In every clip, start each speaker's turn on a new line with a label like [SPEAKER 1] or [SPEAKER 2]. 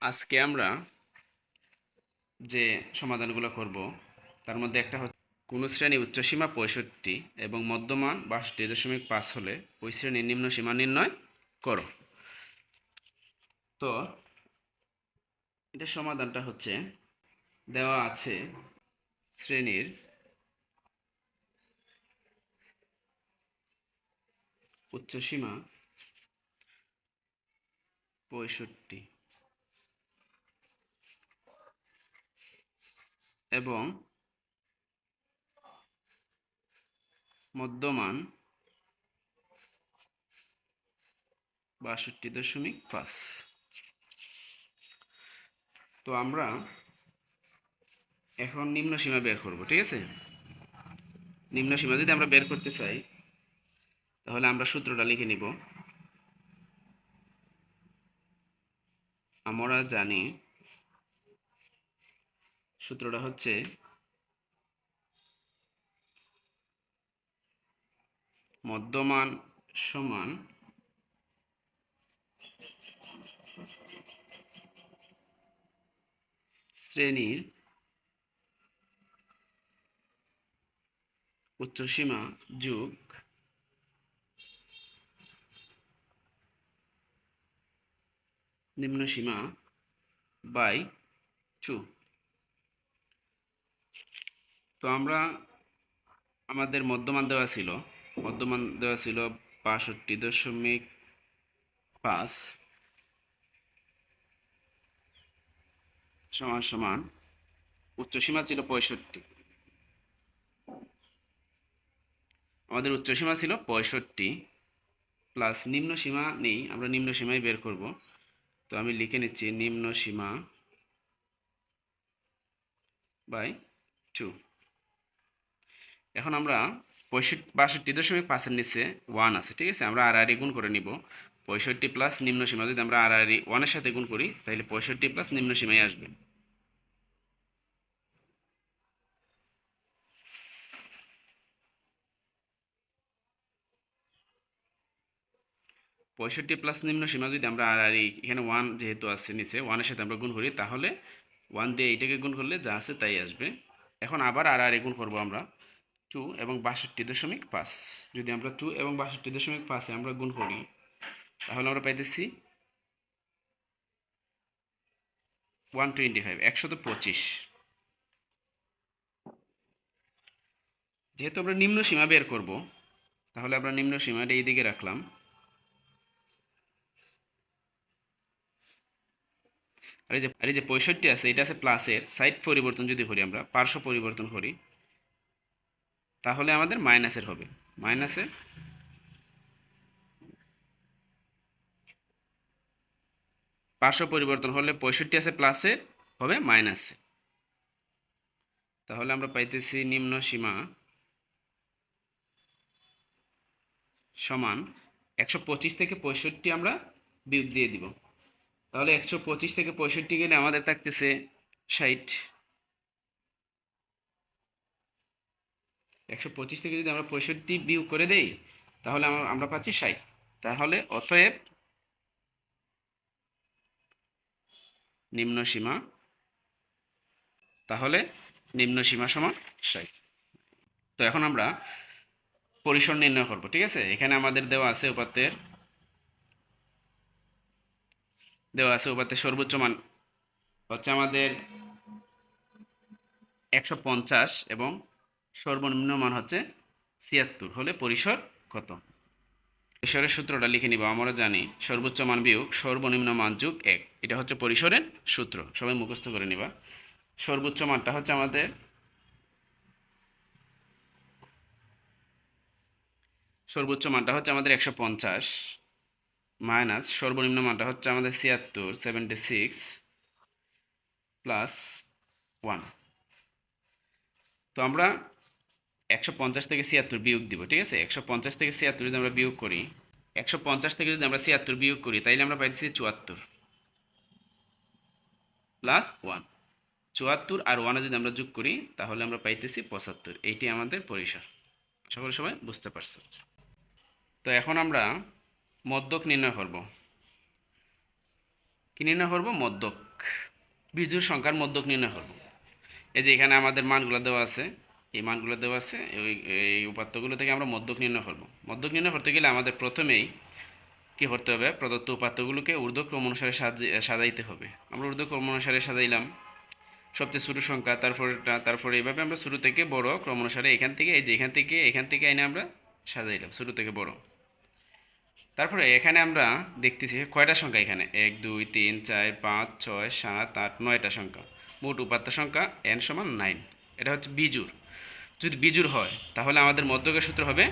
[SPEAKER 1] আজকে আমরা যে সমাধানগুলো করব তার মধ্যে একটা হচ্ছে কোনো শ্রেণী উচ্চসীমা 65 এবং মধ্যমান 62.5 হলে ওই শ্রেণীর নিম্ন সীমা নির্ণয় করো। তো এটার সমাধানটা হচ্ছে দেওয়া আছে শ্রেণীর উচ্চসীমা 65 এবং মধ্যমান 62.5। তো আমরা এখন নিম্ন সীমা বের করব, ঠিক আছে? নিম্ন সীমা যদি আমরা বের করতে চাই তাহলে আমরা সূত্রটা লিখে নিব। আমরা জানি সূত্রটা হচ্ছে মধ্যমান সমান শ্রেণীর উচ্চসীমা যোগ নিম্ন সীমা বাই 2। তো আমাদের মধ্যমান দেওয়া ছিল 62.5 সমান সমান উচ্চসীমা ছিল 65। আমাদের উচ্চসীমা ছিল 65 প্লাস নিম্ন সীমা নেই, আমরা নিম্ন সীমাই বের করব। তো আমি লিখে নিচ্ছি নিম্ন সীমা বাই 2। এখন আমরা 62.5-এর নিচে 1 আছে, ঠিক আছে? আমরা আর গুণ করে নিব। 65 প্লাস নিম্ন সীমা যদি আমরা আর 1-এর সাথে গুণ করি তাহলে 65 প্লাস নিম্ন সীমাই আসবে। পঁয়ষট্টি প্লাস নিম্ন সীমা যদি আমরা আর এখানে 1 যেহেতু আছে নিচে 1-এর সাথে আমরা গুণ করি তাহলে 1 দিয়ে এইটাকে গুণ করলে যা আছে তাই আসবে। এখন আবার আর গুণ করবো আমরা 2 এবং 62.5। যদি আমরা 2 এবং 62.5-এ আমরা গুণ করি তাহলে আমরা পাইতেছি 125, 125। যেহেতু আমরা নিম্ন সীমা বের করব তাহলে আমরা নিম্ন সীমাটা এই দিকে রাখলাম। আর এই যে 65 আছে, এটা আছে প্লাসের সাইড পরিবর্তন যদি করি, আমরা পার্শ্ব পরিবর্তন করি তাহলে আমাদের মাইনাসের হবে। মাইনাসের পার্শ্ব পরিবর্তন হলে 65 আছে প্লাসে হবে মাইনাসে। তাহলে আমরা পাইতেছি নিম্ন সীমা সমান 125 থেকে 65 আমরা বিয়োগ দিয়ে দিব। তাহলে 125 থেকে 65 গেলে আমাদের থাকতেছে 60। 125 থেকে যদি আমরা 65 বিয়োগ করে দেই তাহলে আমরা পাচ্ছি 60। তাহলে অতএব নিম্ন সীমা সমান 60। তো এখন আমরা পরিসর নির্ণয় করব, ঠিক আছে? এখানে আমাদের দেওয়া আছে উপাত্তের সর্বোচ্চ মান হচ্ছে আমাদের 150 এবং সর্বনিম্ন মান হচ্ছে 76 হলে পরিসর কত? পরিসরের সূত্রটা লিখে নিব। আমরা জানি সর্বোচ্চ মান বিয়োগ সর্বনিম্ন মান যোগ 1, এটা হচ্ছে পরিসরের সূত্র। সবাই মুখস্থ করে নিবা। সর্বোচ্চ মানটা হচ্ছে আমাদের 150 মাইনাস সর্বনিম্ন মানটা হচ্ছে আমাদের 76 প্লাস 1। তো আমরা 150 থেকে 76 বিয়োগ দিব, ঠিক আছে? 150 থেকে 76 যদি আমরা বিয়োগ করি, 150 থেকে যদি আমরা 76 বিয়োগ করি তাইলে আমরা পাইতেছি 74 প্লাস 1। 74 আর 1 যদি আমরা যোগ করি তাহলে আমরা পাইতেছি 75। এইটি আমাদের পরিসর। আশা করি সবাই বুঝতে পারছো। তো এখন আমরা মধ্যক নির্ণয় করব। কি নির্ণয় করব? মধ্যক। বিজোড় সংখ্যার মধ্যক নির্ণয় করব। এই যে এখানে আমাদের মানগুলো দেওয়া আছে, এই মানগুলো দেওয়া আছে, এই উপাত্তগুলো থেকে আমরা মধ্যক নির্ণয় করব। মধ্যক নির্ণয় করতে গেলে আমাদের প্রথমেই কী করতে হবে, প্রদত্ত উপাত্তগুলোকে ঊর্ধ্বক্রম অনুসারে সাজাইতে হবে। আমরা ঊর্ধ্বক্রম অনুসারে সাজাইলাম সবচেয়ে ছোটো সংখ্যা, তারপরে এইভাবে আমরা ছোটো থেকে বড় ক্রম অনুসারে এখান থেকে এই যে এখান থেকে এনে আমরা সাজাইলাম ছোটো থেকে বড়। তারপরে এখানে আমরা দেখতেছি কয়টা সংখ্যা, এখানে 1 2 3 4 5 6 7 8 9টা সংখ্যা। মোট উপাত্ত সংখ্যা n সমান 9। এটা হচ্ছে বিজোড়। যদি বিজোড় হয় তাহলে আমাদের মধ্যকের সূত্র হবে,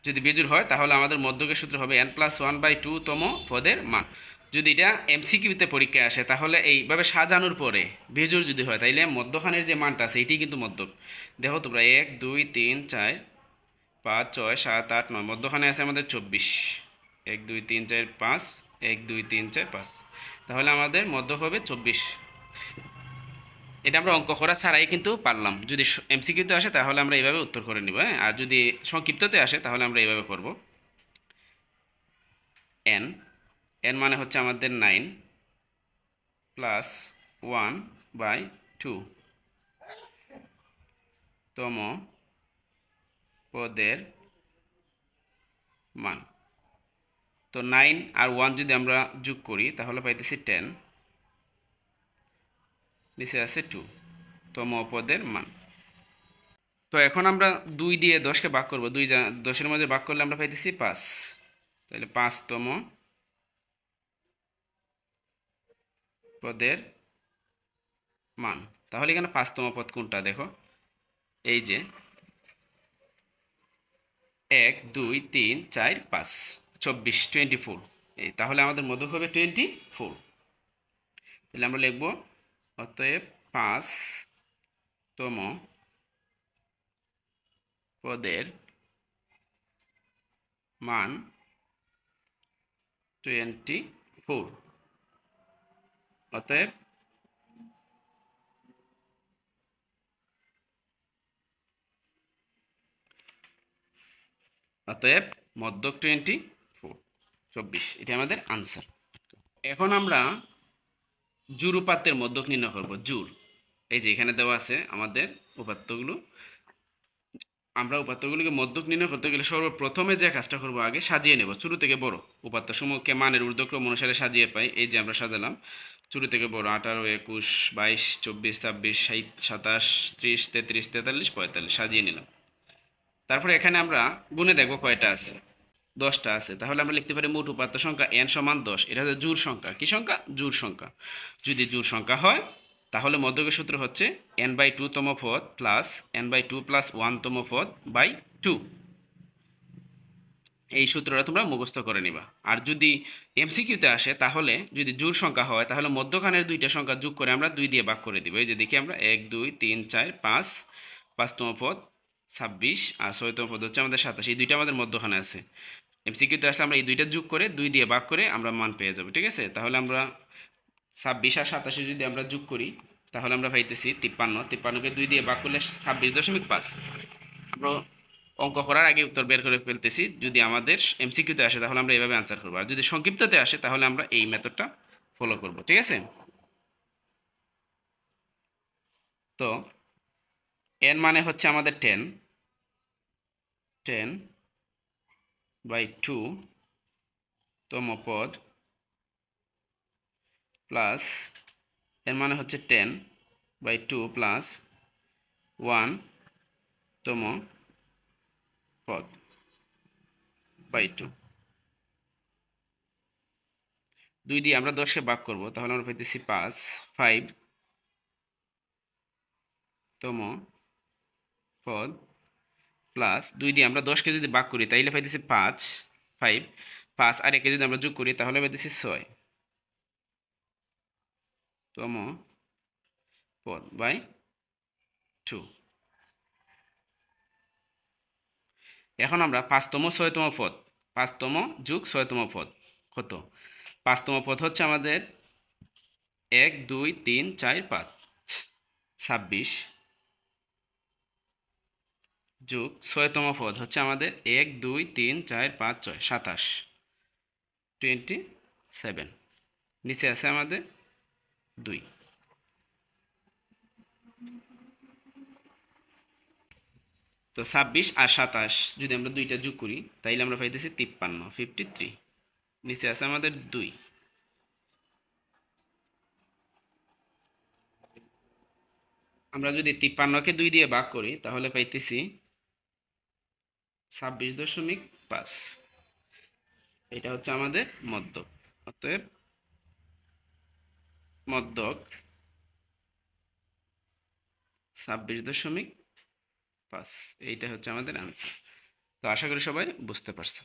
[SPEAKER 1] যদি বিজোড় হয় তাহলে আমাদের মধ্যকের সূত্র হবে n+1/2 তম পদের মান। যদি এটা এমসিকিউতে পরীক্ষায় আসে তাহলে এইভাবে সাজানোর পরে বিজোড় যদি হয় তাইলে মধ্যখানের যে মানটা আছে এটি কিন্তু মধ্যক। দেখো তোমরা 1 2 3 4 5 6 7 8 9, মধ্যখানে আছে আমাদের 24। 1 2 3 4 5, 1 2 3 4 5, তাহলে আমাদের মধ্যক হবে 24। এটা আমরা অঙ্ক করা ছাড়াই কিন্তু পারলাম। যদি এমসিকিউতে আসে তাহলে আমরা এইভাবে উত্তর করে নিব, হ্যাঁ। আর যদি সংক্ষিপ্ততে আসে তাহলে আমরা এইভাবে করব। এন এন মানে হচ্ছে আমাদের 9 প্লাস 1/2 তম পদের মান। তো 9 আর 1 যদি আমরা যোগ করি তাহলে পাইতেছি 10, নিচে আছে 2 তম পদের মান। তো এখন আমরা 2 দিয়ে 10কে ভাগ করব, 10-এর মাঝে ভাগ করলে আমরা পাইতেছি 5, তাহলে 5তম পদের মান। তাহলে এখানে 5তম পদ কোনটা দেখো, এই যে 1 2 3 4 5, 24 24, এই তাহলে আমাদের মধ্যক হবে 24। তাহলে আমরা লিখব অতএব 5তম পদের মান 24। অতএব মধ্যক 24, এটা আমাদের আনসার। এখন আমরা জোড় উপাত্তের মধ্যক নির্ণয় করব। জোড়, এই যে এখানে দেওয়া আছে আমাদের উপাত্তগুলো। আমরা উপাত্তগুলোকে মধ্যক নির্ণয় করতে গেলে সর্বপ্রথমে যে কাজটা করব, আগে সাজিয়ে নেব ছোটো থেকে বড়। উপাত্তসমূহকে মানের ঊর্ধ্বক্রম অনুসারে সাজিয়ে পাই। এই যে আমরা সাজালাম ছোটো থেকে বড়, 18 21 22 24 26 27 30 33 43 45 সাজিয়ে নিলাম। তারপরে এখানে আমরা গুণে দেখব কয়টা আছে, 10টা আছে। তাহলে আমরা লিখতে পারি মোট উপাত্ত সংখ্যা n সমান 10। এটা হচ্ছে জোড় সংখ্যা। কি সংখ্যা? জোড় সংখ্যা। যদি জোড় সংখ্যা হয় তাহলে মধ্যকের সূত্র হচ্ছে n/2 তম পদ প্লাস n/2 + 1 তম পদ বাই 2। এই সূত্রটা তোমরা মুখস্থ করে নিবা। আর যদি এমসিকিউতে আসে তাহলে যদি জোড় সংখ্যা হয় তাহলে মধ্যখানের দুইটা সংখ্যা যোগ করে আমরা 2 দিয়ে ভাগ করে দিব। এই যে দেখি আমরা 1 2 3 4 5, 5তম পদ 26 আর 6তম পদ হচ্ছে আমাদের 27, এই দুইটা আমাদের মধ্যখানে আছে। এমসিকিউতে আসলে আমরা এই দুইটা যোগ করে 2 দিয়ে ভাগ করে আমরা মান পেয়ে যাব, ঠিক আছে। তাহলে আমরা 26 আর 27 যদি আমরা যোগ করি তাহলে আমরা পাইতেছি 53। 53কে 2 দিয়ে ভাগ করলে 26.5। আমরা অঙ্ক করার আগে উত্তর বের করে ফেলতেছি। যদি আমাদের এমসিকিউতে আসে তাহলে আমরা এইভাবে আনসার করবো, আর যদি সংক্ষিপ্ততে আসে তাহলে আমরা এই মেথডটা ফলো করব, ঠিক আছে। তো n মানে হচ্ছে আমাদের 10/2 তম পদ প্লাস n মানে হচ্ছে 10/2 প্লাস 1 তম পদ বাই 2। 2 দিয়ে আমরা 10কে ভাগ করব, তাহলে আমরা পাইতেছি 5তম পদ প্লাস 2 দিয়ে আমরা 10কে যদি ভাগ করি তাইলে পাইতেছি 5 আর একে যদি আমরা যোগ করি তাহলে পাইতেছি 6তম পদ বাই 2। এখন আমরা 5তম 6তম পদ, 5তম যোগ 6তম পদ কত? 5তম পদ হচ্ছে আমাদের 1 2 3 4 5, 26 যোগ 6তম পদ হচ্ছে আমাদের 1 2 3 4 5 6 27, 27। নিচে আছে আমাদের 2। তো 26 আর 27 যদি আমরা দুইটা যোগ করি তাইলে আমরা পাইতেছি 53, 53। নিচে আছে আমাদের 2। আমরা যদি 53কে 2 দিয়ে ভাগ করি তাহলে পাইতেছি 26.5। এটা হচ্ছে আমাদের মধ্যক। অতএব মধ্যক 26.5। এইটা হচ্ছে আমাদের আনসার। তো আশা করি সবাই বুঝতে পারছে।